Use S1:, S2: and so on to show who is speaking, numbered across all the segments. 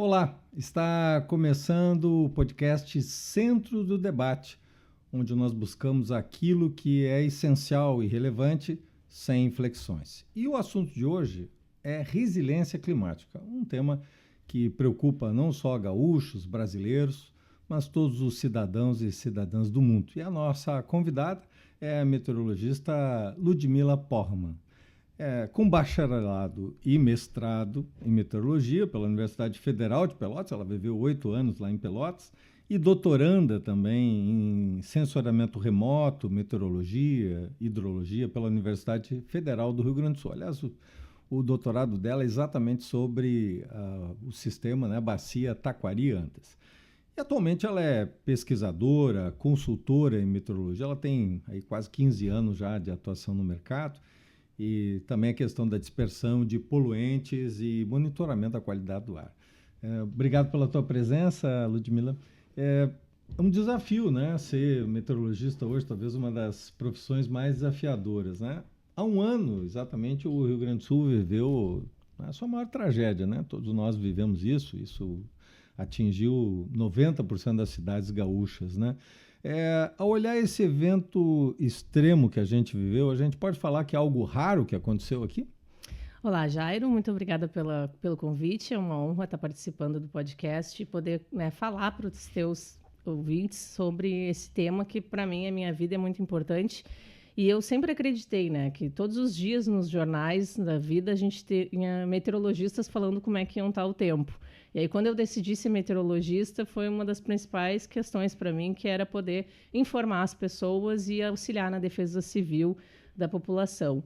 S1: Olá, está começando o podcast Centro do Debate, onde nós buscamos aquilo que é essencial e relevante sem inflexões. E o assunto de hoje é resiliência climática, um tema que preocupa não só gaúchos, brasileiros, mas todos os cidadãos e cidadãs do mundo. E a nossa convidada é a meteorologista Ludmila Porman. Com bacharelado e mestrado em meteorologia pela Universidade Federal de Pelotas, ela viveu 8 anos lá em Pelotas, e doutoranda também em sensoriamento remoto, meteorologia, hidrologia pela Universidade Federal do Rio Grande do Sul. Aliás, o doutorado dela é exatamente sobre o sistema, né, bacia Taquari-Antas. E atualmente ela é pesquisadora, consultora em meteorologia, ela tem aí quase 15 anos já de atuação no mercado, e também a questão da dispersão de poluentes e monitoramento da qualidade do ar. Obrigado pela tua presença, Ludmila. É um desafio, né, ser meteorologista hoje, talvez uma das profissões mais desafiadoras, né? Há um ano, exatamente, o Rio Grande do Sul viveu a sua maior tragédia, né? Todos nós vivemos isso atingiu 90% das cidades gaúchas, né? Ao olhar esse evento extremo que a gente viveu, a gente pode falar que é algo raro que aconteceu aqui?
S2: Olá, Jairo, muito obrigada pelo convite. É uma honra estar participando do podcast e poder, né, falar para os teus ouvintes sobre esse tema que, para mim, a minha vida é muito importante. E eu sempre acreditei, né, que todos os dias nos jornais da vida a gente tinha meteorologistas falando como é que iam estar o tempo. E aí, quando eu decidi ser meteorologista, foi uma das principais questões para mim, que era poder informar as pessoas e auxiliar na defesa civil da população.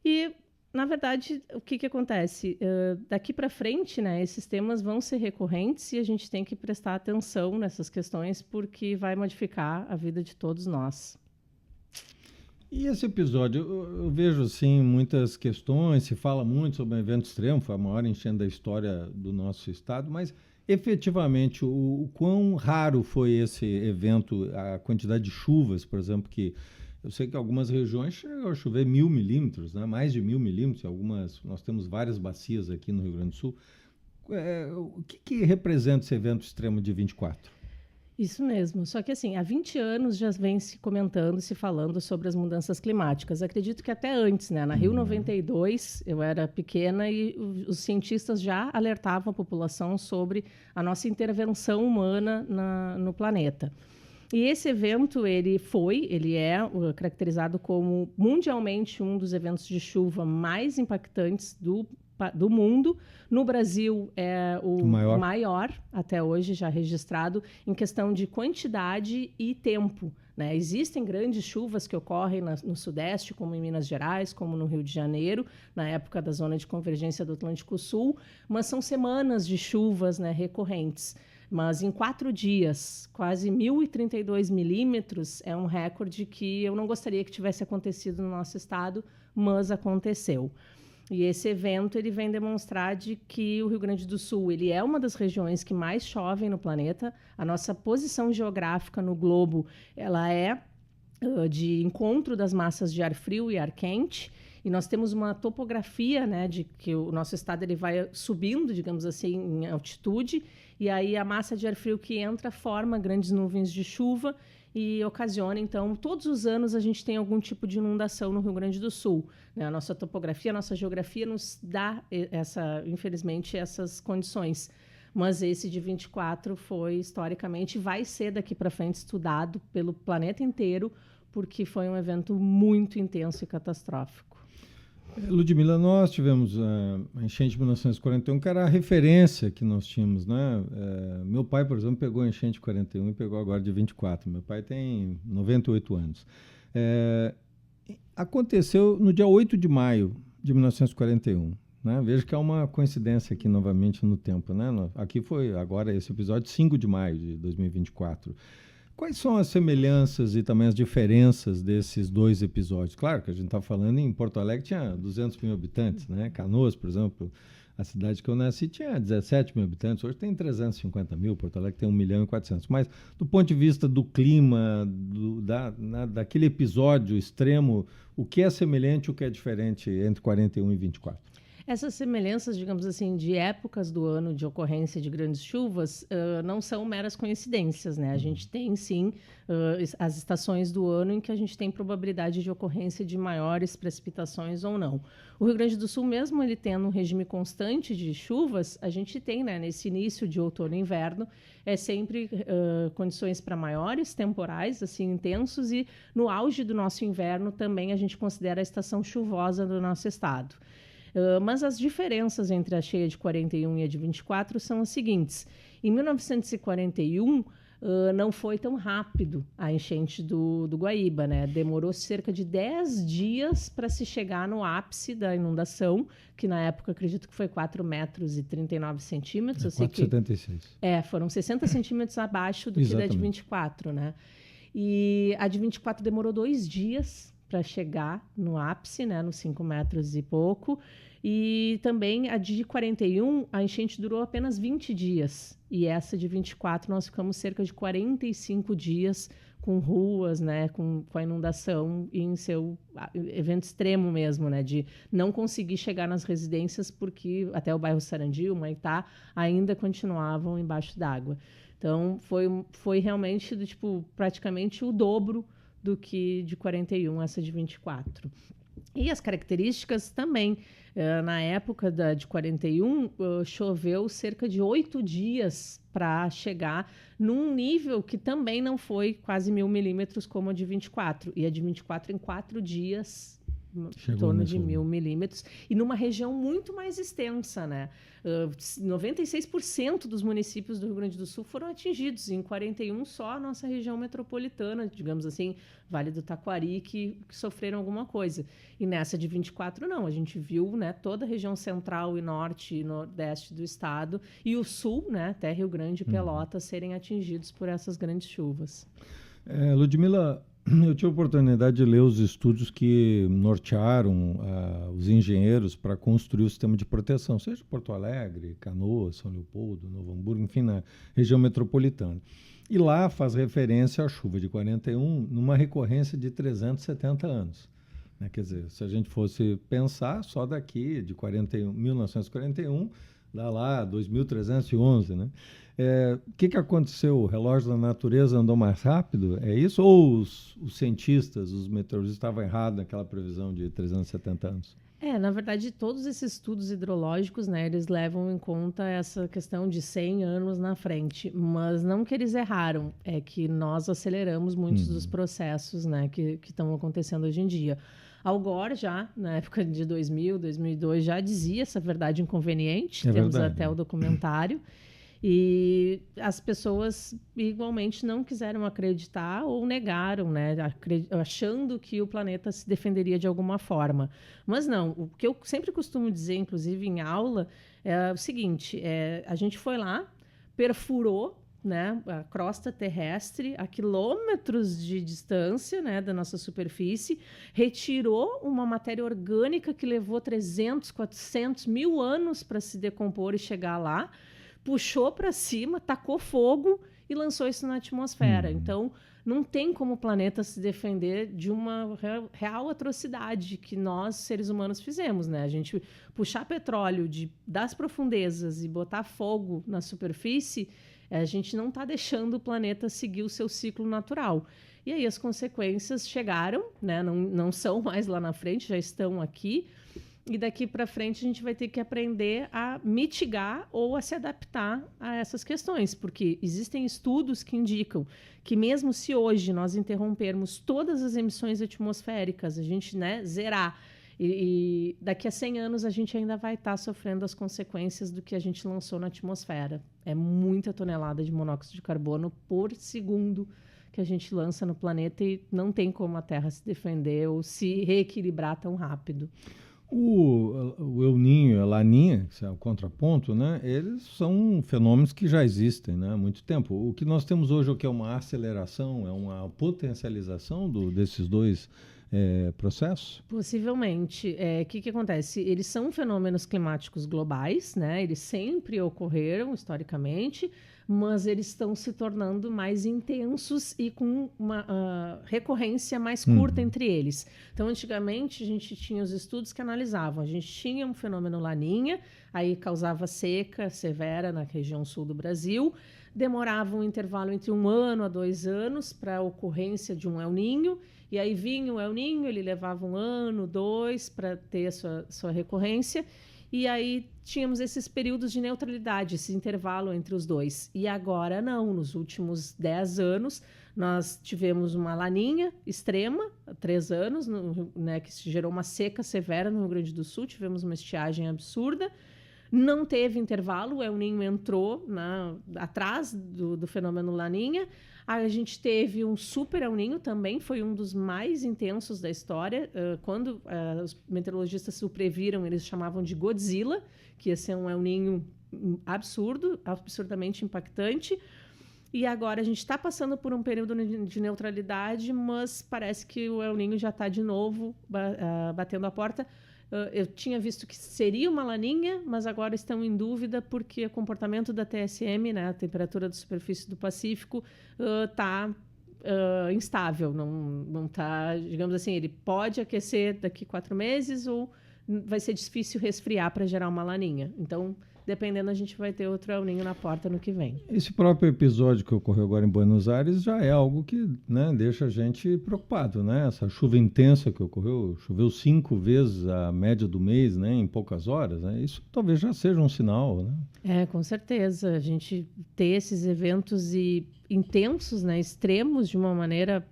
S2: E, na verdade, o que acontece? Daqui para frente, né, esses temas vão ser recorrentes e a gente tem que prestar atenção nessas questões, porque vai modificar a vida de todos nós.
S1: E esse episódio, eu vejo assim muitas questões, se fala muito sobre um evento extremo, foi a maior enchente da história do nosso estado, mas efetivamente o quão raro foi esse evento, a quantidade de chuvas, por exemplo, que eu sei que algumas regiões chegam a chover 1.000 milímetros, né? Mais de 1.000 milímetros, algumas, nós temos várias bacias aqui no Rio Grande do Sul. O que representa esse evento extremo de 24?
S2: Isso mesmo. Só que, assim, há 20 anos já vem se comentando, se falando sobre as mudanças climáticas. Acredito que até antes, né? Na Rio 92, eu era pequena e os cientistas já alertavam a população sobre a nossa intervenção humana no planeta. E esse evento, ele é caracterizado como mundialmente um dos eventos de chuva mais impactantes do mundo. No Brasil, é o maior até hoje já registrado em questão de quantidade e tempo, né? Existem grandes chuvas que ocorrem no Sudeste, como em Minas Gerais, como no Rio de Janeiro, na época da zona de convergência do Atlântico Sul, mas são semanas de chuvas, né, recorrentes. Mas em 4 dias, quase 1.032 milímetros é um recorde que eu não gostaria que tivesse acontecido no nosso estado, mas aconteceu. E esse evento ele vem demonstrar de que o Rio Grande do Sul ele é uma das regiões que mais chovem no planeta. A nossa posição geográfica no globo ela é de encontro das massas de ar frio e ar quente. E nós temos uma topografia, né, de que o nosso estado ele vai subindo, digamos assim, em altitude. E aí a massa de ar frio que entra forma grandes nuvens de chuva e ocasiona, então, todos os anos a gente tem algum tipo de inundação no Rio Grande do Sul, né? A nossa topografia, a nossa geografia nos dá, infelizmente, essas condições. Mas esse de 24 foi, historicamente, vai ser daqui para frente estudado pelo planeta inteiro, porque foi um evento muito intenso e catastrófico.
S1: Ludmila, nós tivemos a enchente de 1941, que era a referência que nós tínhamos, né? Meu pai, por exemplo, pegou a enchente de 41 e pegou agora de 24. Meu pai tem 98 anos. Aconteceu no dia 8 de maio de 1941. Né? Veja que há uma coincidência aqui novamente no tempo. Né? Aqui foi agora esse episódio 5 de maio de 2024. Quais são as semelhanças e também as diferenças desses dois episódios? Claro que a gente está falando em Porto Alegre, tinha 200 mil habitantes, né? Canoas, por exemplo, a cidade que eu nasci tinha 17 mil habitantes, hoje tem 350 mil, Porto Alegre tem 1.400.000. Mas do ponto de vista do clima, daquele episódio extremo, o que é semelhante e o que é diferente entre 41 e 24?
S2: Essas semelhanças, digamos assim, de épocas do ano de ocorrência de grandes chuvas não são meras coincidências, né? A gente tem, sim, as estações do ano em que a gente tem probabilidade de ocorrência de maiores precipitações ou não. O Rio Grande do Sul, mesmo ele tendo um regime constante de chuvas, a gente tem, né, nesse início de outono e inverno, sempre condições para maiores temporais, assim, intensos, e no auge do nosso inverno também a gente considera a estação chuvosa do nosso estado. Mas as diferenças entre a cheia de 41 e a de 24 são as seguintes. Em 1941, não foi tão rápido a enchente do Guaíba, né? Demorou cerca de 10 dias para se chegar no ápice da inundação, que na época acredito que foi 4,39 metros.
S1: 4,76.
S2: Foram 60 centímetros abaixo do que da de 24, né? E a de 24 demorou 2 dias para chegar no ápice, né, nos 5 metros e pouco. E também a de 41, a enchente durou apenas 20 dias. E essa de 24, nós ficamos cerca de 45 dias com ruas, né, com a inundação em seu evento extremo mesmo, né, de não conseguir chegar nas residências porque até o bairro Sarandi, o Maitá, ainda continuavam embaixo d'água. Então, foi realmente praticamente o dobro do que de 41, essa de 24. E as características também. Na época de 41, choveu cerca de 8 dias para chegar num nível que também não foi quase 1.000 milímetros como a de 24. E a de 24 em 4 dias, em torno de 1.000 milímetros, e numa região muito mais extensa, né? 96% dos municípios do Rio Grande do Sul foram atingidos, e em 41 só a nossa região metropolitana, digamos assim, Vale do Taquari, que sofreram alguma coisa. E nessa de 24 não, a gente viu, né, toda a região central e norte e nordeste do estado e o sul, né, até Rio Grande e Pelotas, serem atingidos por essas grandes chuvas.
S1: Ludmila, eu tive a oportunidade de ler os estudos que nortearam os engenheiros para construir o sistema de proteção, seja Porto Alegre, Canoas, São Leopoldo, Novo Hamburgo, enfim, na região metropolitana. E lá faz referência à chuva de 41 numa recorrência de 370 anos. Né? Quer dizer, se a gente fosse pensar só daqui de 1941, dá lá 2.311, né? O que aconteceu? O relógio da natureza andou mais rápido? É isso? Ou os cientistas, os meteorologistas estavam errados naquela previsão de 370 anos?
S2: Na verdade, todos esses estudos hidrológicos, né, eles levam em conta essa questão de 100 anos na frente, mas não que eles erraram, é que nós aceleramos muitos dos processos, né, que estão acontecendo hoje em dia. Al Gore já, na época de 2000, 2002, já dizia essa verdade inconveniente, temos até o documentário, e as pessoas igualmente não quiseram acreditar ou negaram, né, achando que o planeta se defenderia de alguma forma. Mas não, o que eu sempre costumo dizer, inclusive em aula, é o seguinte, a gente foi lá, perfurou, né, a crosta terrestre a quilômetros de distância, né, da nossa superfície, retirou uma matéria orgânica que levou 300, 400, 1.000 anos para se decompor e chegar lá, puxou para cima, tacou fogo e lançou isso na atmosfera. Então, não tem como o planeta se defender de uma real atrocidade que nós, seres humanos, fizemos, né? A gente puxar petróleo das profundezas e botar fogo na superfície, a gente não está deixando o planeta seguir o seu ciclo natural. E aí as consequências chegaram, né? Não são mais lá na frente, já estão aqui. E daqui para frente a gente vai ter que aprender a mitigar ou a se adaptar a essas questões, porque existem estudos que indicam que mesmo se hoje nós interrompermos todas as emissões atmosféricas, a gente, né, zerar, e daqui a 100 anos a gente ainda vai estar sofrendo as consequências do que a gente lançou na atmosfera. É muita tonelada de monóxido de carbono por segundo que a gente lança no planeta e não tem como a Terra se defender ou se reequilibrar tão rápido.
S1: O El Niño e a Laninha, que é o contraponto, né, eles são fenômenos que já existem, né, há muito tempo. O que nós temos hoje é o que é uma aceleração, é uma potencialização desses dois processos?
S2: Possivelmente. O que acontece? Eles são fenômenos climáticos globais, né, eles sempre ocorreram historicamente, mas eles estão se tornando mais intensos e com uma recorrência mais curta entre eles. Então, antigamente, a gente tinha os estudos que analisavam. A gente tinha um fenômeno Laninha, aí causava seca severa na região sul do Brasil, demorava um intervalo entre 1 ano a 2 anos para a ocorrência de um El Niño, e aí vinha o El Niño, ele levava 1 ano, 2 para ter a sua recorrência, e aí tínhamos esses períodos de neutralidade, esse intervalo entre os dois. E agora não, nos últimos 10 anos, nós tivemos uma laninha extrema, há 3 anos, né, que gerou uma seca severa no Rio Grande do Sul, tivemos uma estiagem absurda, não teve intervalo, o El Niño entrou atrás do fenômeno Laninha. A gente teve um super El Niño também, foi um dos mais intensos da história. Quando os meteorologistas o previram, eles chamavam de Godzilla, que ia ser um El Niño absurdamente impactante. E agora a gente está passando por um período de neutralidade, mas parece que o El Niño já está de novo batendo a porta. Eu tinha visto que seria uma laninha, mas agora estão em dúvida porque o comportamento da TSM, né, a temperatura da superfície do Pacífico, está instável. Não está, digamos assim, ele pode aquecer daqui 4 meses ou vai ser difícil resfriar para gerar uma laninha. Então, dependendo, a gente vai ter outro El Niño na porta no que vem.
S1: Esse próprio episódio que ocorreu agora em Buenos Aires já é algo que, né, deixa a gente preocupado, né? Essa chuva intensa que ocorreu, choveu 5 vezes a média do mês, né, em poucas horas, né? Isso talvez já seja um sinal, né?
S2: Com certeza. A gente ter esses eventos intensos, né, extremos, de uma maneira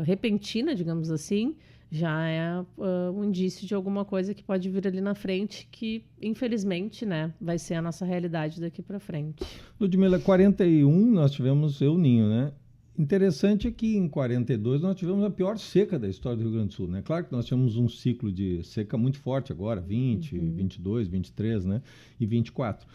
S2: repentina, digamos assim, já é um indício de alguma coisa que pode vir ali na frente, que, infelizmente, né, vai ser a nossa realidade daqui para frente.
S1: Ludmila, 41 nós tivemos El Niño, né? Interessante é que em 42 nós tivemos a pior seca da história do Rio Grande do Sul, né? Claro que nós tivemos um ciclo de seca muito forte agora, 20, 22, 23, né? E 24.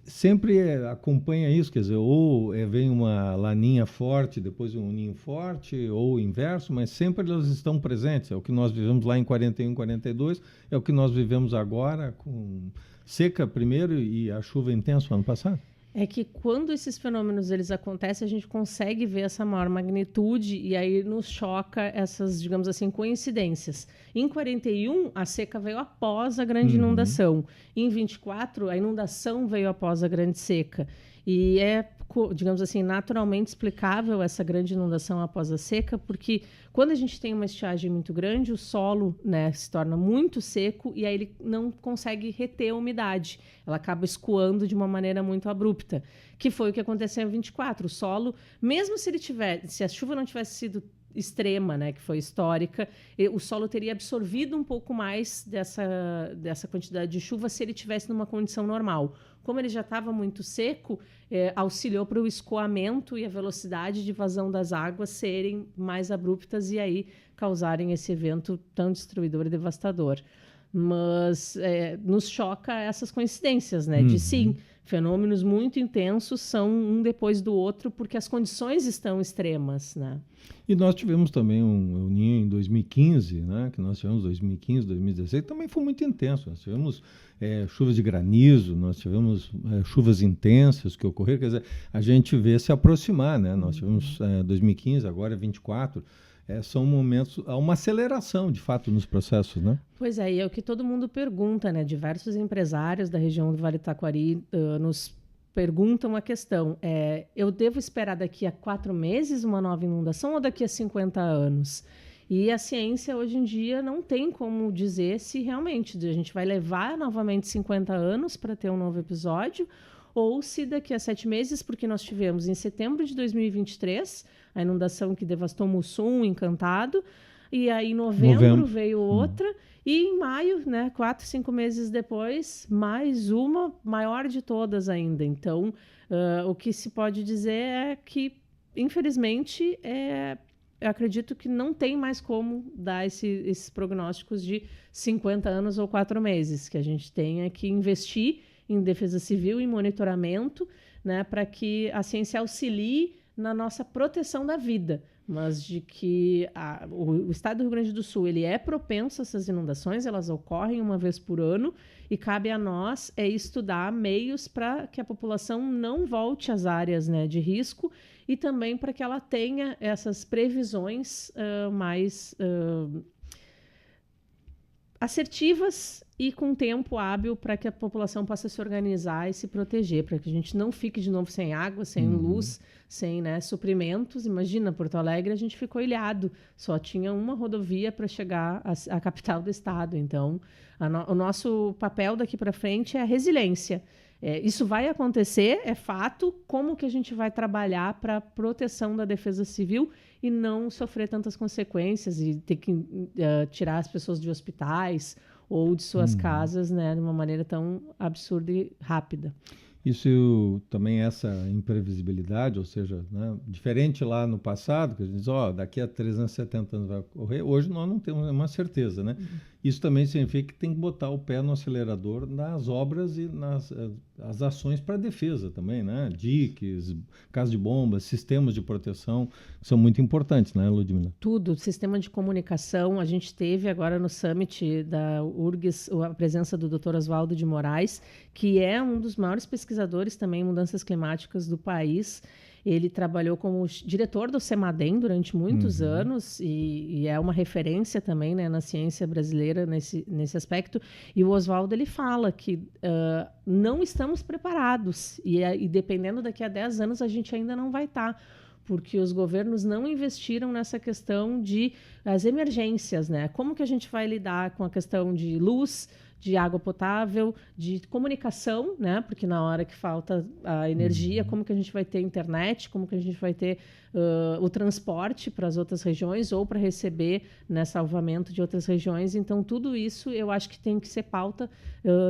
S1: Sempre acompanha isso, quer dizer, ou vem uma laninha forte, depois um ninho forte, ou o inverso, mas sempre elas estão presentes. É o que nós vivemos lá em 41, 42, é o que nós vivemos agora, com seca primeiro e a chuva intensa no ano passado.
S2: É que quando esses fenômenos eles acontecem, a gente consegue ver essa maior magnitude e aí nos choca essas, digamos assim, coincidências. Em 41, a seca veio após a grande inundação. Em 24, a inundação veio após a grande seca. E digamos assim, naturalmente explicável essa grande inundação após a seca, porque quando a gente tem uma estiagem muito grande, o solo, né, se torna muito seco e aí ele não consegue reter a umidade. Ela acaba escoando de uma maneira muito abrupta, que foi o que aconteceu em 24. O solo, mesmo se a chuva não tivesse sido extrema, né, que foi histórica, o solo teria absorvido um pouco mais dessa quantidade de chuva se ele tivesse numa condição normal. Como ele já estava muito seco, auxiliou para o escoamento e a velocidade de vazão das águas serem mais abruptas e aí causarem esse evento tão destruidor e devastador. Mas nos choca essas coincidências, né? De sim, fenômenos muito intensos são um depois do outro porque as condições estão extremas, né?
S1: E nós tivemos também um El Niño em 2015, né? Que nós tivemos 2015, 2016, também foi muito intenso. Nós tivemos chuvas de granizo, nós tivemos chuvas intensas que ocorreram. Quer dizer, a gente vê se aproximar, né? Nós tivemos 2015, agora 24. São momentos, há uma aceleração, de fato, nos processos, né?
S2: Pois é, e é o que todo mundo pergunta, né? Diversos empresários da região do Vale do Taquari nos perguntam a questão, eu devo esperar daqui a 4 meses uma nova inundação ou daqui a 50 anos? E a ciência, hoje em dia, não tem como dizer se realmente a gente vai levar novamente 50 anos para ter um novo episódio ou se daqui a 7 meses, porque nós tivemos em setembro de 2023 a inundação que devastou Mussum, Encantado, e aí em novembro veio outra, e em maio, né, 4, 5 meses depois, mais uma maior de todas ainda. Então, o que se pode dizer é que, infelizmente, eu acredito que não tem mais como dar esses prognósticos de 50 anos ou 4 meses, que a gente tenha que investir em defesa civil, em monitoramento, né, para que a ciência auxilie na nossa proteção da vida, mas de que o estado do Rio Grande do Sul ele é propenso a essas inundações, elas ocorrem uma vez por ano, e cabe a nós estudar meios para que a população não volte às áreas, né, de risco, e também para que ela tenha essas previsões mais assertivas e com tempo hábil para que a população possa se organizar e se proteger, para que a gente não fique de novo sem água, sem luz, sem, né, suprimentos. Imagina, Porto Alegre, a gente ficou ilhado, só tinha uma rodovia para chegar à capital do estado. Então, o nosso papel daqui para frente é a resiliência. Isso vai acontecer, é fato. Como que a gente vai trabalhar para a proteção da defesa civil e não sofrer tantas consequências e ter que tirar as pessoas de hospitais ou de suas casas, né, de uma maneira tão absurda e rápida.
S1: Isso também, essa imprevisibilidade, ou seja, né, diferente lá no passado, que a gente diz, daqui a 370 anos vai ocorrer, hoje nós não temos uma certeza, né? Isso também significa que tem que botar o pé no acelerador nas obras e nas as ações para a defesa também, né? Diques, casos de bombas, sistemas de proteção, que são muito importantes, né, Ludmila?
S2: Tudo, sistema de comunicação. A gente teve agora no Summit da URGS a presença do Dr. Oswaldo de Moraes, que é um dos maiores pesquisadores também em mudanças climáticas do país. Ele trabalhou como diretor do CEMADEM durante muitos anos e é uma referência também, né, na ciência brasileira nesse aspecto. E o Oswaldo ele fala que não estamos preparados e dependendo daqui a 10 anos a gente ainda não vai estar, porque os governos não investiram nessa questão de as emergências, né? Como que a gente vai lidar com a questão de luz, de água potável, de comunicação, né? Porque na hora que falta a energia, como que a gente vai ter internet, como que a gente vai ter o transporte para as outras regiões ou para receber, né, salvamento de outras regiões. Então, tudo isso eu acho que tem que ser pauta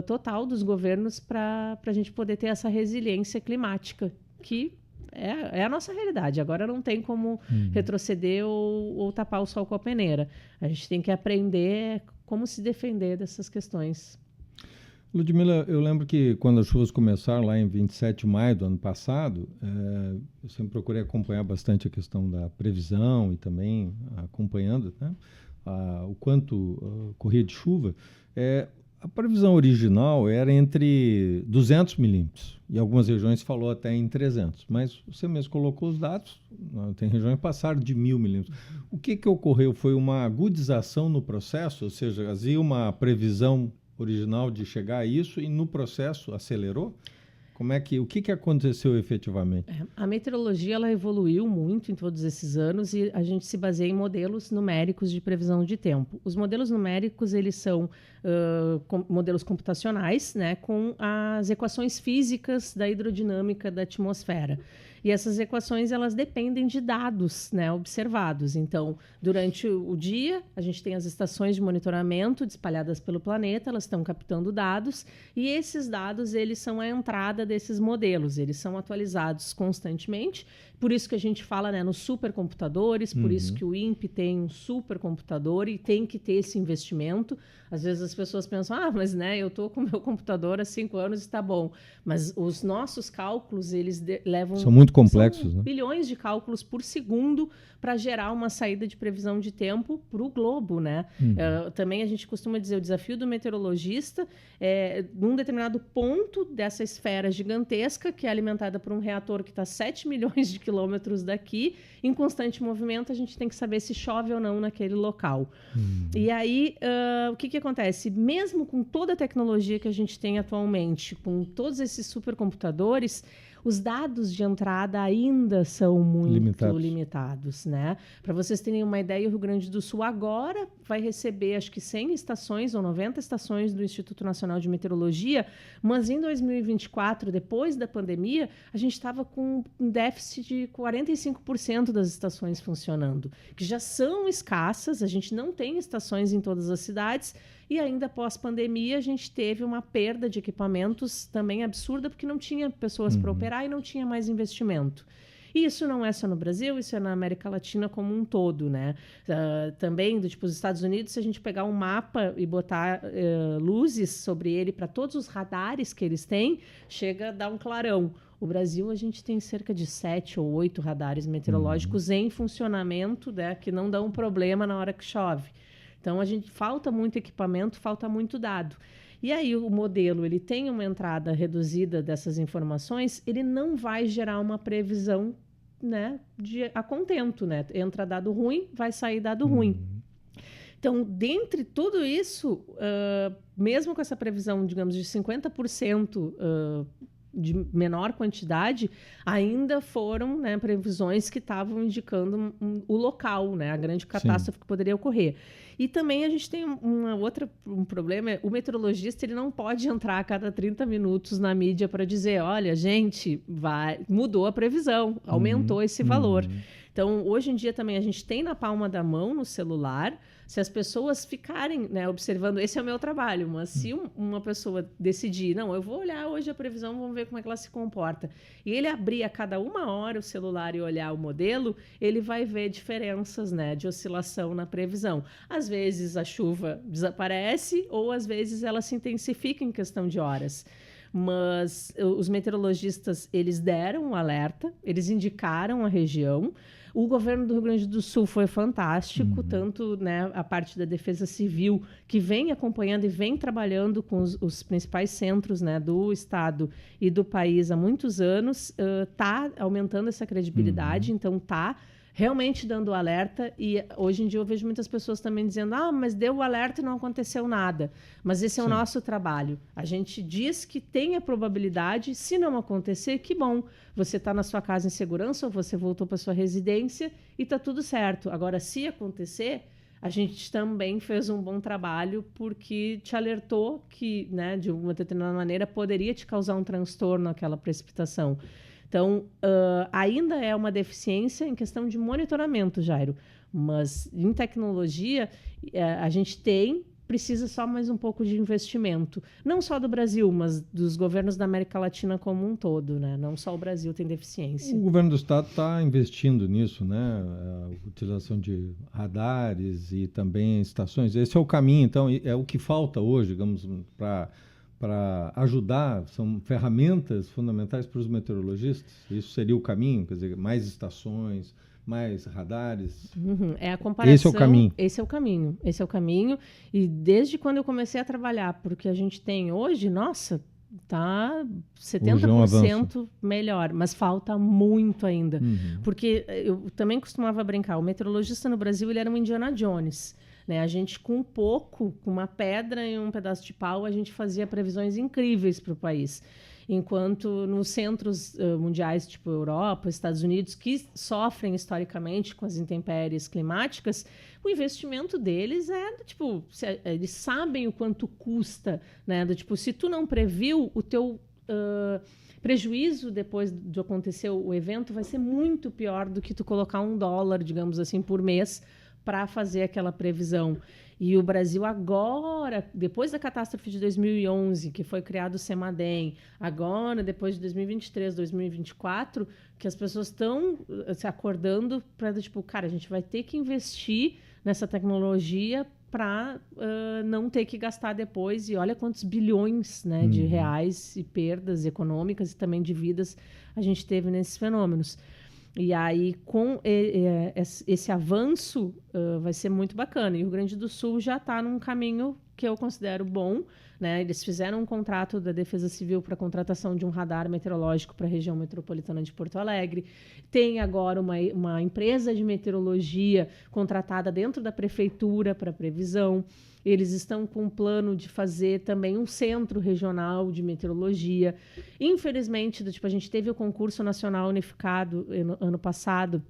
S2: total dos governos para a gente poder ter essa resiliência climática, que é a nossa realidade. Agora não tem como retroceder ou tapar o sol com a peneira. A gente tem que aprender como se defender dessas questões.
S1: Ludmila, eu lembro que quando as chuvas começaram lá em 27 de maio do ano passado, eu sempre procurei acompanhar bastante a questão da previsão e também acompanhando, né, o quanto corria de chuva. A previsão original era entre 200 milímetros, e algumas regiões falou até em 300, mas você mesmo colocou os dados, tem regiões que passaram de 1.000 milímetros. O que ocorreu? Foi uma agudização no processo, ou seja, havia uma previsão original de chegar a isso e no processo acelerou? O que aconteceu efetivamente?
S2: A meteorologia ela evoluiu muito em todos esses anos e a gente se baseia em modelos numéricos de previsão de tempo. Os modelos numéricos eles são modelos computacionais, né, com as equações físicas da hidrodinâmica da atmosfera. E essas equações elas dependem de dados, né, observados. Então, durante o dia, a gente tem as estações de monitoramento espalhadas pelo planeta, elas estão captando dados, e esses dados eles são a entrada desses modelos, eles são atualizados constantemente. Por isso que a gente fala, né, nos supercomputadores, por isso que o INPE tem um supercomputador e tem que ter esse investimento. Às vezes as pessoas pensam, mas né, eu estou com o meu computador há 5 anos e está bom. Mas os nossos cálculos, eles levam...
S1: São muito complexos, né?
S2: Bilhões de cálculos por segundo para gerar uma saída de previsão de tempo para o globo, né? Também a gente costuma dizer, o desafio do meteorologista num determinado ponto dessa esfera gigantesca, que é alimentada por um reator que está 7 milhões de quilômetros daqui, em constante movimento, a gente tem que saber se chove ou não naquele local. E aí, o que acontece? Mesmo com toda a tecnologia que a gente tem atualmente, com todos esses supercomputadores, os dados de entrada ainda são muito limitados, né? Para vocês terem uma ideia, o Rio Grande do Sul agora vai receber, acho que 100 estações ou 90 estações do Instituto Nacional de Meteorologia, mas em 2024, depois da pandemia, a gente estava com um déficit de 45% das estações funcionando, que já são escassas, a gente não tem estações em todas as cidades, e ainda pós-pandemia a gente teve uma perda de equipamentos também absurda, porque não tinha pessoas para operar e não tinha mais investimento. E isso não é só no Brasil, isso é na América Latina como um todo, né? Também, os Estados Unidos, se a gente pegar um mapa e botar luzes sobre ele para todos os radares que eles têm, chega a dar um clarão. O Brasil, a gente tem cerca de 7 ou 8 radares meteorológicos em funcionamento, né, que não dão problema na hora que chove. Então, falta muito equipamento, falta muito dado. E aí, o modelo, ele tem uma entrada reduzida dessas informações, ele não vai gerar uma previsão, né, a contento, né? Entra dado ruim, vai sair dado ruim. Então, dentre tudo isso, mesmo com essa previsão, digamos, de 50% de menor quantidade, ainda foram, né, previsões que estavam indicando o local, né, a grande catástrofe que poderia ocorrer. E também a gente tem um problema, o meteorologista ele não pode entrar a cada 30 minutos na mídia para dizer, olha, gente, mudou a previsão, aumentou esse valor. Então, hoje em dia também a gente tem na palma da mão, no celular, se as pessoas ficarem, né, observando, esse é o meu trabalho, mas se uma pessoa decidir, não, eu vou olhar hoje a previsão, vamos ver como é que ela se comporta, e ele abrir a cada 1 hora o celular e olhar o modelo, ele vai ver diferenças, né, de oscilação na previsão. Às vezes a chuva desaparece ou às vezes ela se intensifica em questão de horas. Mas os meteorologistas, eles deram um alerta, eles indicaram a região. O governo do Rio Grande do Sul foi fantástico, tanto, né, a parte da Defesa Civil, que vem acompanhando e vem trabalhando com os principais centros, né, do Estado e do país há muitos anos, está aumentando essa credibilidade, então está realmente dando alerta, e hoje em dia eu vejo muitas pessoas também dizendo, mas deu o alerta e não aconteceu nada. Mas esse é o nosso trabalho. A gente diz que tem a probabilidade, se não acontecer, que bom. Você está na sua casa em segurança ou você voltou para sua residência e está tudo certo. Agora, se acontecer, a gente também fez um bom trabalho porque te alertou que, né, de uma determinada maneira, poderia te causar um transtorno aquela precipitação. Então, ainda é uma deficiência em questão de monitoramento, Jairo, mas em tecnologia a gente precisa só mais um pouco de investimento, não só do Brasil, mas dos governos da América Latina como um todo, né? Não só o Brasil tem deficiência.
S1: O governo do estado está investindo nisso, né? A utilização de radares e também estações. Esse é o caminho, então, é o que falta hoje, digamos, para ajudar, são ferramentas fundamentais para os meteorologistas? Isso seria o caminho? Quer dizer, mais estações, mais radares?
S2: É a comparação.
S1: Esse é o caminho.
S2: Esse é o caminho. E desde quando eu comecei a trabalhar, porque a gente tem hoje, nossa, tá 70% melhor, mas falta muito ainda. Porque eu também costumava brincar, o meteorologista no Brasil ele era um Indiana Jones. Né? A gente, com uma pedra e um pedaço de pau, a gente fazia previsões incríveis para o país. Enquanto nos centros mundiais, tipo Europa, Estados Unidos, que sofrem historicamente com as intempéries climáticas, o investimento deles eles sabem o quanto custa, né? Se tu não previu, o teu prejuízo depois de acontecer o evento vai ser muito pior do que tu colocar $1, digamos assim, por mês para fazer aquela previsão. E o Brasil agora, depois da catástrofe de 2011, que foi criado o CEMADEM, agora, depois de 2023, 2024, que as pessoas estão se acordando para, cara, a gente vai ter que investir nessa tecnologia para não ter que gastar depois. E olha quantos bilhões, né, de reais e perdas econômicas e também de vidas a gente teve nesses fenômenos. E aí, com esse avanço, vai ser muito bacana. E o Rio Grande do Sul já está num caminho que eu considero bom. Né? Eles fizeram um contrato da Defesa Civil para a contratação de um radar meteorológico para a região metropolitana de Porto Alegre. Tem agora uma empresa de meteorologia contratada dentro da prefeitura para previsão. Eles estão com um plano de fazer também um centro regional de meteorologia. Infelizmente, a gente teve o concurso nacional unificado ano passado,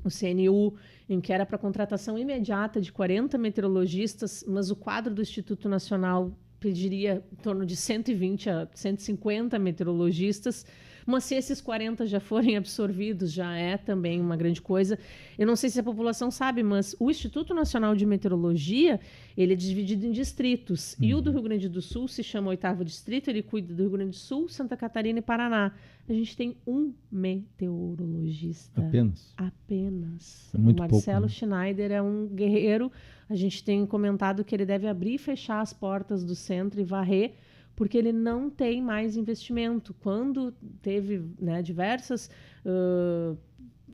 S2: o CNU, em que era para contratação imediata de 40 meteorologistas, mas o quadro do Instituto Nacional pediria em torno de 120 a 150 meteorologistas, mas se esses 40 já forem absorvidos, já é também uma grande coisa. Eu não sei se a população sabe, mas o Instituto Nacional de Meteorologia, ele é dividido em distritos, e o do Rio Grande do Sul se chama 8º Distrito, ele cuida do Rio Grande do Sul, Santa Catarina e Paraná. A gente tem um meteorologista. Apenas.
S1: É muito
S2: o Marcelo
S1: pouco, né?
S2: Schneider é um guerreiro. A gente tem comentado que ele deve abrir e fechar as portas do centro e varrer porque ele não tem mais investimento. Quando teve, né, diversas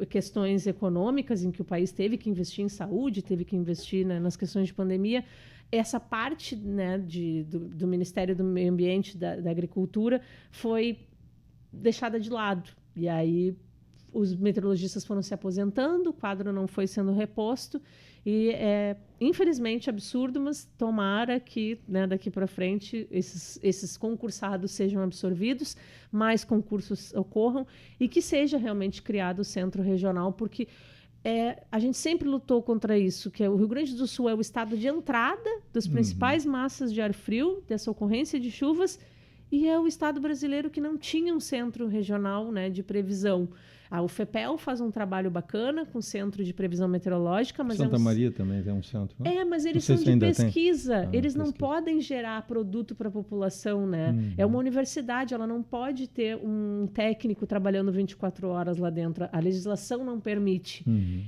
S2: questões econômicas em que o país teve que investir em saúde, teve que investir, né, nas questões de pandemia, essa parte, né, do Ministério do Meio Ambiente, da Agricultura, foi deixada de lado. E aí os meteorologistas foram se aposentando, o quadro não foi sendo reposto, e infelizmente absurdo, mas tomara que, né, daqui para frente esses concursados sejam absorvidos, mais concursos ocorram e que seja realmente criado o centro regional, porque a gente sempre lutou contra isso, que o Rio Grande do Sul é o estado de entrada das principais massas de ar frio, dessa ocorrência de chuvas, e é o estado brasileiro que não tinha um centro regional, né, de previsão. A UFPEL faz um trabalho bacana com o Centro de Previsão Meteorológica. Mas
S1: Santa Maria também tem um centro, né?
S2: Mas eles são de pesquisa. Eles não podem gerar produto para a população, né? É uma universidade, ela não pode ter um técnico trabalhando 24 horas lá dentro. A legislação não permite.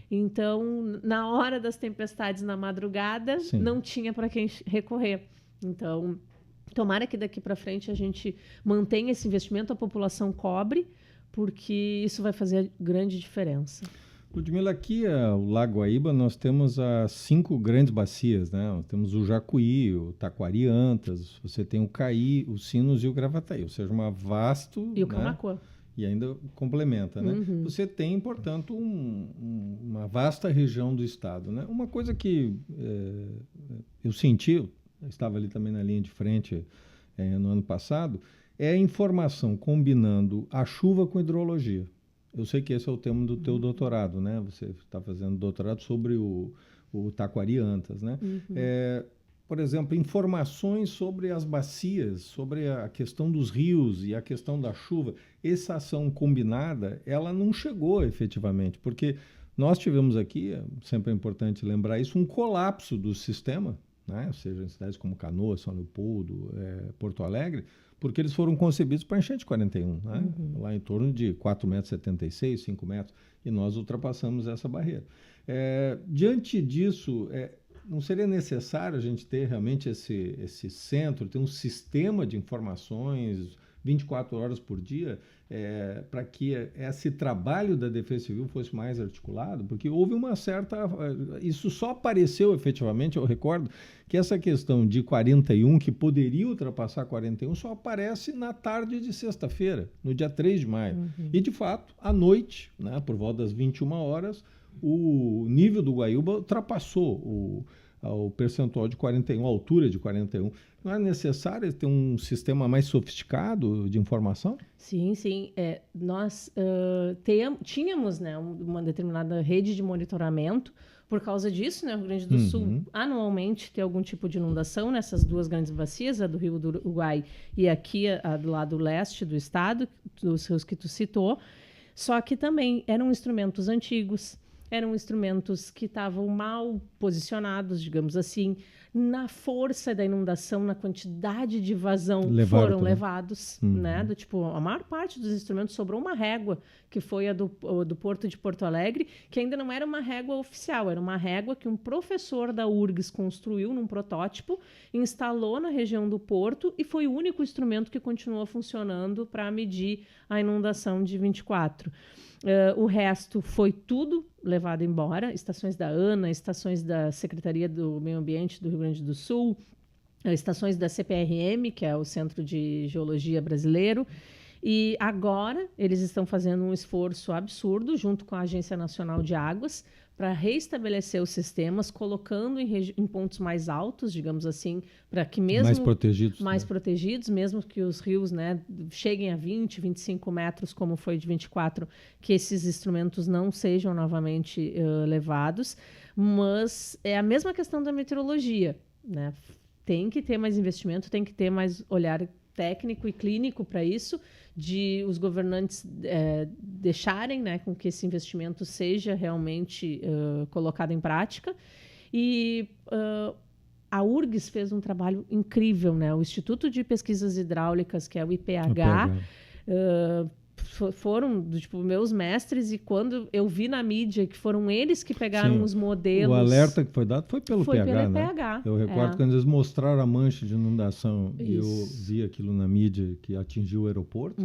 S2: Então, na hora das tempestades, na madrugada, não tinha para quem recorrer. Então, tomara que daqui para frente a gente mantenha esse investimento, a população cobre, porque isso vai fazer grande diferença.
S1: Ludmila, aqui o Lago Guaíba nós temos as 5 grandes bacias, né? Nós temos o Jacuí, o Taquariantas, você tem o Caí, o Sinos e o Gravataí, ou seja, uma vasto...
S2: E o Camaquã.
S1: E ainda complementa, né? Você tem, portanto, uma vasta região do estado, né? Uma coisa que eu senti, eu estava ali também na linha de frente no ano passado, é a informação combinando a chuva com hidrologia. Eu sei que esse é o tema do teu doutorado, né? Você está fazendo doutorado sobre o Taquariantas, né? Por exemplo, informações sobre as bacias, sobre a questão dos rios e a questão da chuva. Essa ação combinada, ela não chegou efetivamente, porque nós tivemos aqui, sempre é importante lembrar isso, um colapso do sistema, né? Ou seja, em cidades como Canoas, São Leopoldo, Porto Alegre, porque eles foram concebidos para enchente 41, né? Lá em torno de 4,76 metros, 5 metros, e nós ultrapassamos essa barreira. Diante disso, não seria necessário a gente ter realmente esse centro, ter um sistema de informações 24 horas por dia, para que esse trabalho da Defesa Civil fosse mais articulado? Porque houve uma certa... Isso só apareceu efetivamente, eu recordo, que essa questão de 41, que poderia ultrapassar 41, só aparece na tarde de sexta-feira, no dia 3 de maio. E, de fato, à noite, né, por volta das 21 horas, o nível do Guaíba ultrapassou o percentual de 41, a altura de 41. Não é necessário ter um sistema mais sofisticado de informação?
S2: Sim, sim. Nós tínhamos, né, uma determinada rede de monitoramento. Por causa disso, né, o Rio Grande do Sul anualmente tem algum tipo de inundação nessas 2 grandes bacias, a do Rio do Uruguai e aqui a do lado leste do estado, dos rios que tu citou. Só que também eram instrumentos antigos, eram instrumentos que estavam mal posicionados, digamos assim, na força da inundação, na quantidade de vazão foram levados, né? A maior parte dos instrumentos sobrou uma régua, que foi a do Porto de Porto Alegre, que ainda não era uma régua oficial, era uma régua que um professor da URGS construiu num protótipo, instalou na região do Porto e foi o único instrumento que continuou funcionando para medir a inundação de 24. O resto foi tudo levado embora, estações da ANA, estações da Secretaria do Meio Ambiente do Rio Grande do Sul, estações da CPRM, que é o Centro de Geologia Brasileiro, e agora eles estão fazendo um esforço absurdo junto com a Agência Nacional de Águas para reestabelecer os sistemas, colocando em pontos mais altos, digamos assim, para que mesmo... Mais protegidos, mesmo que os rios, né, cheguem a 20, 25 metros, como foi de 24, que esses instrumentos não sejam novamente levados. Mas é a mesma questão da meteorologia, né? Tem que ter mais investimento, tem que ter mais olhar técnico e clínico para isso, de os governantes deixarem, né, com que esse investimento seja realmente colocado em prática. E a URGS fez um trabalho incrível, né? O Instituto de Pesquisas Hidráulicas, que é o IPH, foram tipo, meus mestres, e quando eu vi na mídia que foram eles que pegaram os modelos...
S1: O alerta que foi dado foi pelo
S2: foi
S1: pH,
S2: pelo
S1: né?
S2: pH.
S1: Eu recordo quando eles mostraram a mancha de inundação e eu vi aquilo na mídia que atingiu o aeroporto.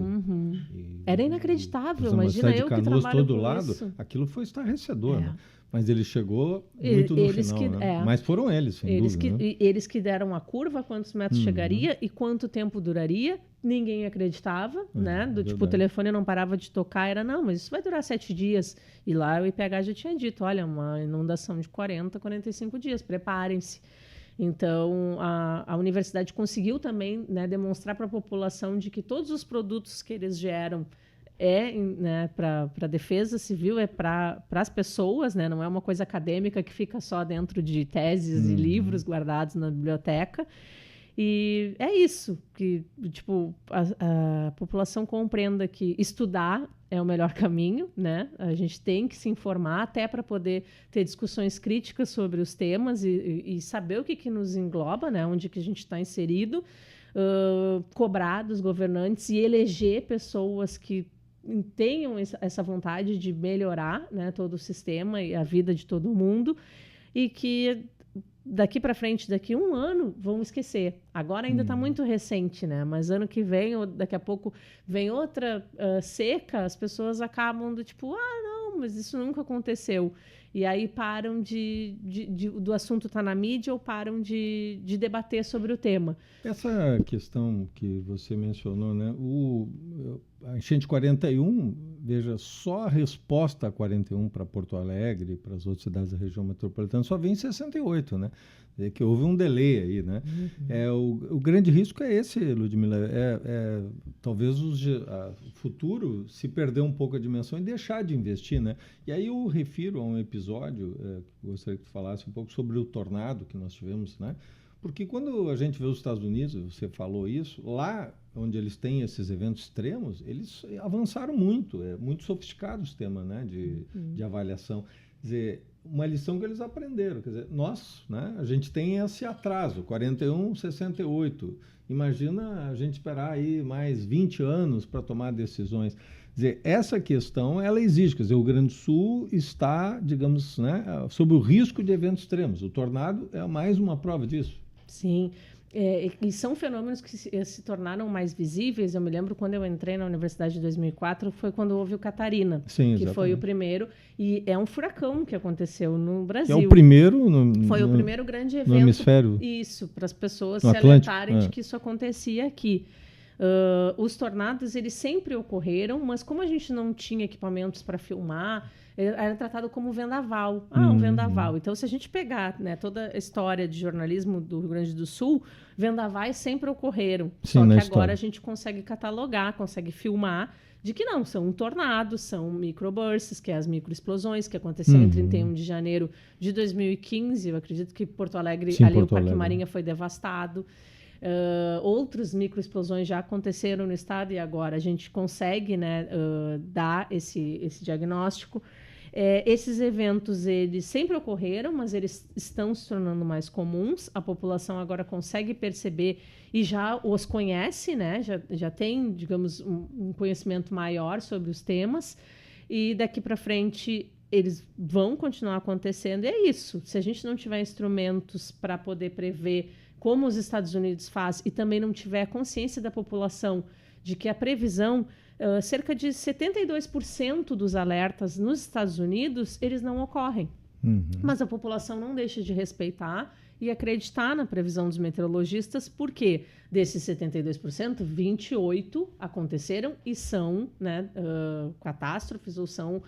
S2: Era inacreditável, imagina eu que trabalho
S1: todo
S2: com
S1: lado,
S2: isso.
S1: Aquilo foi estarrecedor, né? Mas ele chegou muito no final, né? Mas foram eles, sem dúvida. Né?
S2: Eles que deram a curva, quantos metros chegaria e quanto tempo duraria. Ninguém acreditava, né? Tipo, o telefone não parava de tocar, não, mas isso vai durar 7 dias. E lá o IPH já tinha dito, olha, uma inundação de 40, 45 dias, preparem-se. Então, a universidade conseguiu também, né, demonstrar para a população de que todos os produtos que eles geram né, para a defesa civil, para as pessoas, né, não é uma coisa acadêmica que fica só dentro de teses e livros guardados na biblioteca. E é isso, que tipo, a população compreenda que estudar é o melhor caminho, né? A gente tem que se informar até para poder ter discussões críticas sobre os temas e saber o que nos engloba, né? Onde que a gente está inserido, cobrar dos governantes e eleger pessoas que tenham essa vontade de melhorar, né, todo o sistema e a vida de todo mundo, e que daqui para frente, daqui 1 ano, vão esquecer. Agora ainda está muito recente, né? Mas ano que vem, ou daqui a pouco, vem outra seca, as pessoas acabam do tipo, não, mas isso nunca aconteceu. E aí param do assunto estar na mídia ou param de debater sobre o tema.
S1: Essa questão que você mencionou, né? A enchente 41, veja, só a resposta a 41 para Porto Alegre e para as outras cidades da região metropolitana só vem em 68, né? É que houve um delay aí, né? O grande risco é esse, Ludmila, talvez o futuro se perder um pouco a dimensão e deixar de investir, né? E aí eu refiro a um episódio, gostaria que tu falasse um pouco sobre o tornado que nós tivemos, né? Porque quando a gente vê os Estados Unidos, você falou isso, lá onde eles têm esses eventos extremos, eles avançaram muito, é muito sofisticado o sistema, né, de avaliação. Quer dizer, uma lição que eles aprenderam, quer dizer, nós, né, a gente tem esse atraso, 41, 68. Imagina a gente esperar aí mais 20 anos para tomar decisões. Quer dizer, essa questão, ela existe, quer dizer, o Rio Grande do Sul está, digamos, né, sob o risco de eventos extremos. O tornado é mais uma prova disso.
S2: Sim, e são fenômenos que se tornaram mais visíveis. Eu me lembro quando eu entrei na universidade em 2004, foi quando houve o Catarina, que foi o primeiro, e é um furacão que aconteceu no Brasil.
S1: Que é o primeiro
S2: foi o primeiro grande evento.
S1: No hemisfério.
S2: Isso, para as pessoas se alertarem de que isso acontecia aqui. Os tornados, eles sempre ocorreram, mas como a gente não tinha equipamentos para filmar, era tratado como vendaval. Um vendaval. Então, se a gente pegar, né, toda a história de jornalismo do Rio Grande do Sul, vendavais sempre ocorreram.
S1: Sim,
S2: só que agora a gente consegue catalogar, consegue filmar, de que não, são tornados, são microbursts, que é as microexplosões que aconteceram em 31 de janeiro de 2015. Eu acredito que Porto Alegre, o Parque Marinha foi devastado. Outras microexplosões já aconteceram no estado e agora a gente consegue, né, dar esse diagnóstico. Esses eventos, eles sempre ocorreram, mas eles estão se tornando mais comuns. A população agora consegue perceber e já os conhece, né? Já tem, digamos, um conhecimento maior sobre os temas. E daqui para frente eles vão continuar acontecendo. E é isso. Se a gente não tiver instrumentos para poder prever como os Estados Unidos faz e também não tiver consciência da população de que a previsão, cerca de 72% dos alertas nos Estados Unidos, eles não ocorrem. Mas a população não deixa de respeitar e acreditar na previsão dos meteorologistas, porque desses 72%, 28% aconteceram e são, né, catástrofes ou são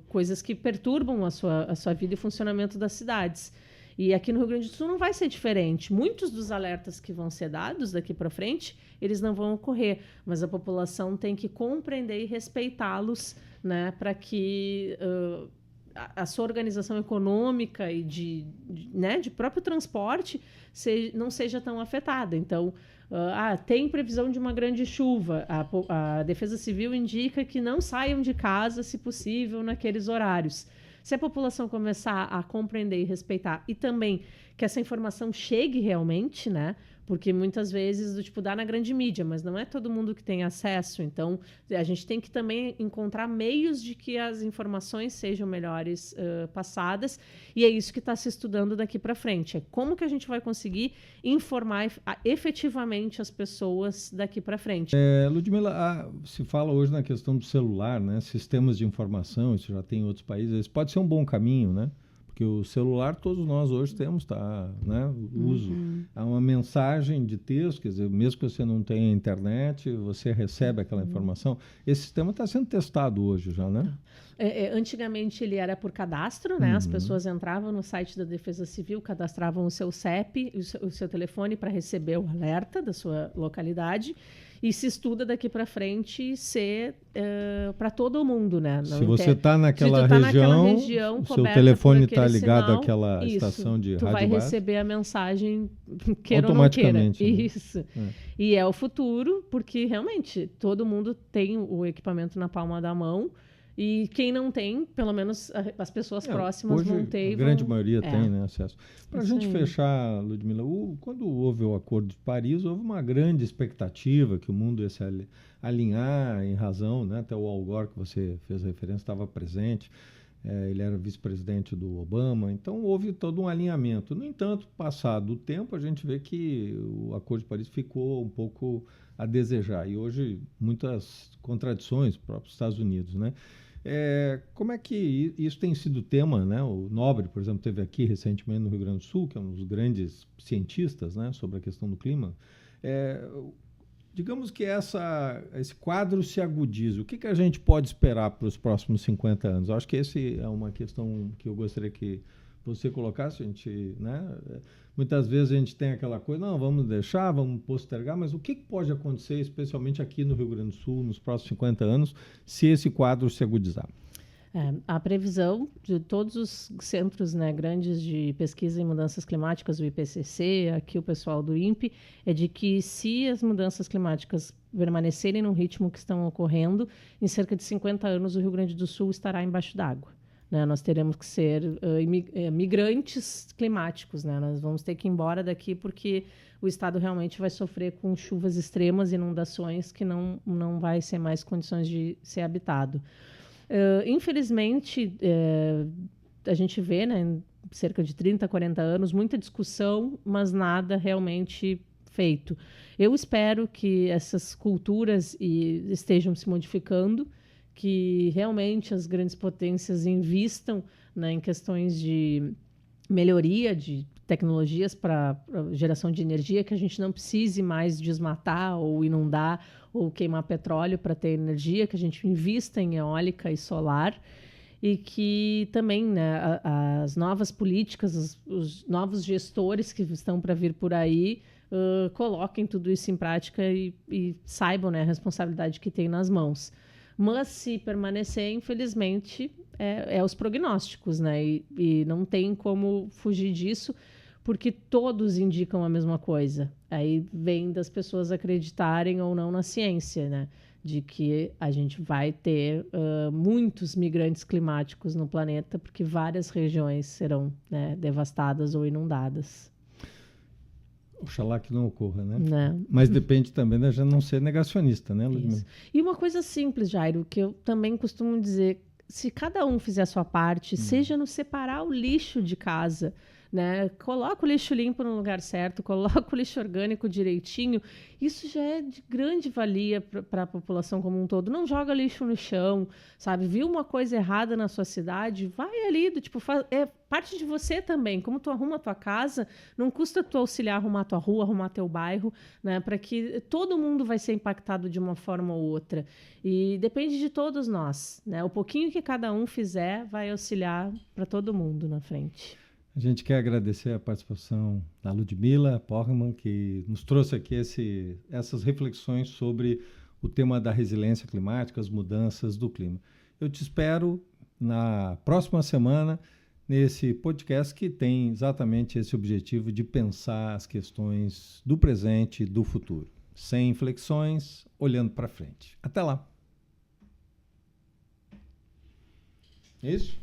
S2: coisas que perturbam a sua vida e funcionamento das cidades. E aqui no Rio Grande do Sul não vai ser diferente. Muitos dos alertas que vão ser dados daqui para frente, eles não vão ocorrer, mas a população tem que compreender e respeitá-los, né, para que a sua organização econômica e de próprio transporte não seja tão afetada. Então, tem previsão de uma grande chuva. A Defesa Civil indica que não saiam de casa, se possível, naqueles horários. Se a população começar a compreender e respeitar, e também que essa informação chegue realmente, né? Porque muitas vezes, dá na grande mídia, mas não é todo mundo que tem acesso. Então, a gente tem que também encontrar meios de que as informações sejam melhores passadas, e é isso que está se estudando daqui para frente. É como que a gente vai conseguir informar efetivamente as pessoas daqui para frente.
S1: Ludmila, se fala hoje na questão do celular, né? Sistemas de informação, isso já tem em outros países, isso pode ser um bom caminho, né? Porque o celular todos nós hoje temos, tá, né? O uso. Há uma mensagem de texto, quer dizer, mesmo que você não tenha internet, você recebe aquela informação. Esse sistema está sendo testado hoje já, né?
S2: Antigamente ele era por cadastro, né? As pessoas entravam no site da Defesa Civil, cadastravam o seu CEP, o seu telefone para receber o alerta da sua localidade. E se estuda daqui para frente ser para todo mundo, né?
S1: Se você está naquela região, o seu telefone está ligado
S2: sinal,
S1: àquela estação de rádio
S2: tu vai
S1: base,
S2: receber a mensagem, queira
S1: automaticamente,
S2: ou não queira.
S1: né?
S2: Isso. E é o futuro, porque realmente todo mundo tem o equipamento na palma da mão. E quem não tem, pelo menos as pessoas próximas
S1: hoje,
S2: vão ter.
S1: A grande maioria tem, né, acesso. Para a gente
S2: aí.
S1: fechar, Ludmila, quando houve o Acordo de Paris, houve uma grande expectativa que o mundo ia se alinhar em razão, né, até o Al Gore, que você fez referência, estava presente, ele era vice-presidente do Obama, então houve todo um alinhamento. No entanto, passado o tempo, a gente vê que o Acordo de Paris ficou um pouco a desejar. E hoje, muitas contradições, próprios Estados Unidos, né? Como é que isso tem sido tema, né? O Nobre, por exemplo, esteve aqui recentemente no Rio Grande do Sul, que é um dos grandes cientistas, né, sobre a questão do clima. Digamos que esse quadro se agudize. O que a gente pode esperar para os próximos 50 anos? Eu acho que essa é uma questão que eu gostaria que você colocasse. Né? Muitas vezes a gente tem aquela coisa, não, vamos deixar, vamos postergar, mas o que pode acontecer, especialmente aqui no Rio Grande do Sul, nos próximos 50 anos, se esse quadro se agudizar?
S2: A previsão de todos os centros, né, grandes de pesquisa em mudanças climáticas, o IPCC, aqui o pessoal do INPE, é de que se as mudanças climáticas permanecerem no ritmo que estão ocorrendo, em cerca de 50 anos o Rio Grande do Sul estará embaixo d'água. Né? Nós teremos que ser migrantes climáticos, né? Nós vamos ter que ir embora daqui porque o estado realmente vai sofrer com chuvas extremas, inundações que não vai ser mais condições de ser habitado. Infelizmente, a gente vê, né, em cerca de 30, 40 anos, muita discussão, mas nada realmente feito. Eu espero que essas culturas estejam se modificando, que realmente as grandes potências invistam, né, em questões de melhoria de tecnologias para geração de energia, que a gente não precise mais desmatar ou inundar ou queimar petróleo para ter energia, que a gente invista em eólica e solar, e que também, né, as novas políticas, os novos gestores que estão para vir por aí coloquem tudo isso em prática e saibam, né, a responsabilidade que tem nas mãos. Mas se permanecer, infelizmente, os prognósticos, né? E não tem como fugir disso, porque todos indicam a mesma coisa. Aí vem das pessoas acreditarem ou não na ciência, né? De que a gente vai ter muitos migrantes climáticos no planeta, porque várias regiões serão, né, devastadas ou inundadas.
S1: Oxalá que não ocorra, né?
S2: Não.
S1: Mas depende também da gente não ser negacionista, né, Ludmila?
S2: Isso. E uma coisa simples, Jairo, que eu também costumo dizer, se cada um fizer a sua parte, seja no separar o lixo de casa, né? Coloca o lixo limpo no lugar certo, coloca o lixo orgânico direitinho, isso já é de grande valia para a população como um todo. Não joga lixo no chão, sabe? Viu uma coisa errada na sua cidade, vai ali, é parte de você também. Como tu arruma a tua casa, não custa tu auxiliar a arrumar a tua rua, arrumar teu bairro, né? Para que todo mundo vai ser impactado de uma forma ou outra. E depende de todos nós, né? O pouquinho que cada um fizer vai auxiliar para todo mundo na frente.
S1: A gente quer agradecer a participação da Ludmila Porgman, que nos trouxe aqui essas reflexões sobre o tema da resiliência climática, as mudanças do clima. Eu te espero na próxima semana nesse podcast que tem exatamente esse objetivo de pensar as questões do presente e do futuro, sem inflexões, olhando para frente. Até lá! Isso?